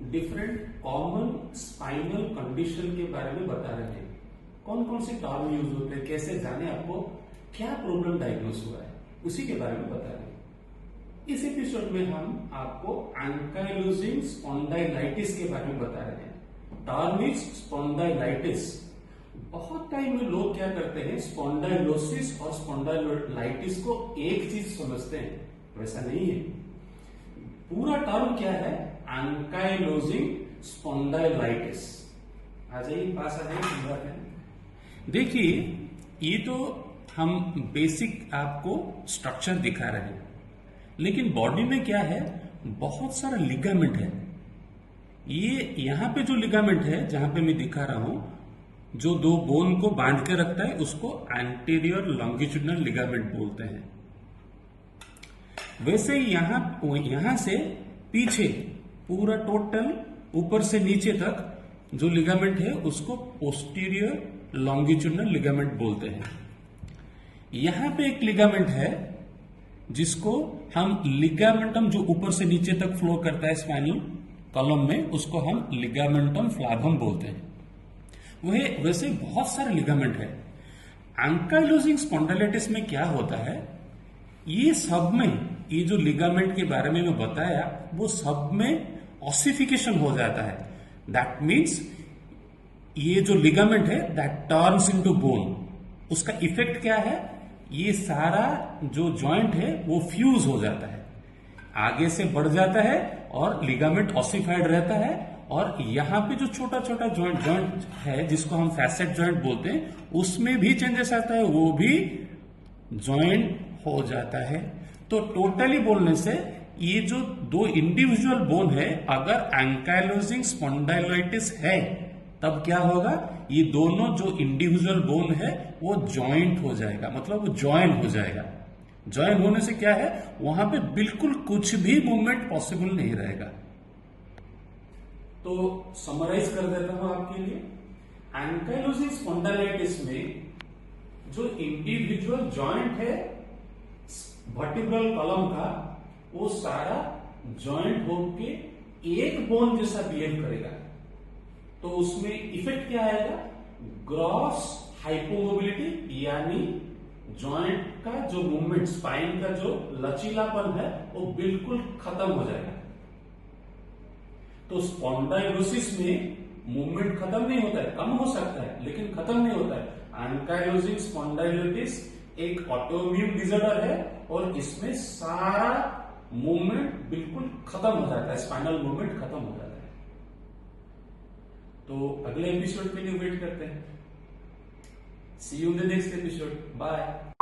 Different common spinal condition के बारे में बता रहे हैं। कौन कौन से टर्म यूज होते हैं, कैसे जाने आपको क्या प्रॉब्लम डायग्नोस हुआ है, उसी के बारे में बता रहे हैं। इस एपिसोड में हम आपको एंकाइलोजिंग स्पॉन्डाइलाइटिस के बारे में बता रहे हैं। Term is स्पॉन्डाइलाइटिस। बहुत टाइम में लोग क्या करते हैं, स्पॉन्डाइलोसिस और स्पॉन्डाइलाइटिस को एक चीज समझते हैं, वैसा नहीं है। पूरा टर्म क्या है, एंकाइलोजिंग स्पॉन्डाइलाइटिस। आ जाइए, पास आ जाइए। देखिए, ये तो हम बेसिक आपको स्ट्रक्चर दिखा रहे हैं, लेकिन बॉडी में क्या है, बहुत सारा लिगामेंट है। ये यहां पे जो लिगामेंट है, जहां पे मैं दिखा रहा हूं, जो दो बोन को बांध के रखता है, उसको एंटीरियर लॉन्गिट्यूडिनल लिगामेंट बोलते हैं। वैसे ही यहां से पीछे पूरा टोटल ऊपर से नीचे तक जो लिगामेंट है, उसको पोस्टीरियर लॉन्गिट्यूडिनल लिगामेंट बोलते हैं। यहां पे एक लिगामेंट है जिसको हम लिगामेंटम, जो ऊपर से नीचे तक फ्लो करता है स्पाइनल कॉलम में, उसको हम लिगामेंटम फ्लैवम बोलते हैं। वह वैसे बहुत सारे लिगामेंट है। एंकाइलोजिंग स्पॉन्डाइलाइटिस में क्या होता है, ये सब में, ये जो लिगामेंट के बारे में मैं बताया, वो सब में ऑसिफिकेशन हो जाता है। दैट मीन्स ये जो लिगामेंट है, दैट टर्न्स इनटू बोन। उसका इफेक्ट क्या है, ये सारा जो जॉइंट है वो फ्यूज हो जाता है, आगे से बढ़ जाता है और लिगामेंट ऑसिफाइड रहता है। और यहां पे जो छोटा छोटा जॉइंट है, जिसको हम फैसेट जॉइंट बोलते हैं, उसमें भी चेंजेस आता है, वो भी जॉइंट हो जाता है। तो टोटली बोलने से ये जो दो इंडिविजुअल बोन है, अगर एंकाइलोजिंग स्पॉन्डाइलाइटिस है, तब क्या होगा, ये दोनों जो इंडिविजुअल बोन है वो जॉइंट हो जाएगा, मतलब वो ज्वाइन हो जाएगा। ज्वाइन होने से क्या है, वहां पे बिल्कुल कुछ भी मूवमेंट पॉसिबल नहीं रहेगा। तो समराइज कर देता हूं आपके लिए। एंकाइलोजिंग स्पॉन्डाइलाइटिस में जो इंडिविजुअल जॉइंट है वर्टिब्रल कॉलम का, वो सारा जॉइंट होके एक बोन जैसा बिहेव करेगा। तो उसमें इफेक्ट क्या आएगा, ग्रॉस हाइपोमोबिलिटी, यानी जॉइंट का जो मूवमेंट, स्पाइन का जो लचीलापन है, वो बिल्कुल खत्म हो जाएगा। तो स्पॉन्डाइलोसिस में मूवमेंट खत्म नहीं होता है, कम हो सकता है लेकिन खत्म नहीं होता है। एंकाइलोजिंग स्पॉन्डाइलाइटिस एक ऑटोइम्यून डिसऑर्डर है और इसमें सारा मूवमेंट बिल्कुल खत्म हो जाता है, स्पाइनल मूवमेंट खत्म हो जाता है। तो अगले एपिसोड के लिए वेट करते हैं। See you in the next episode. Bye.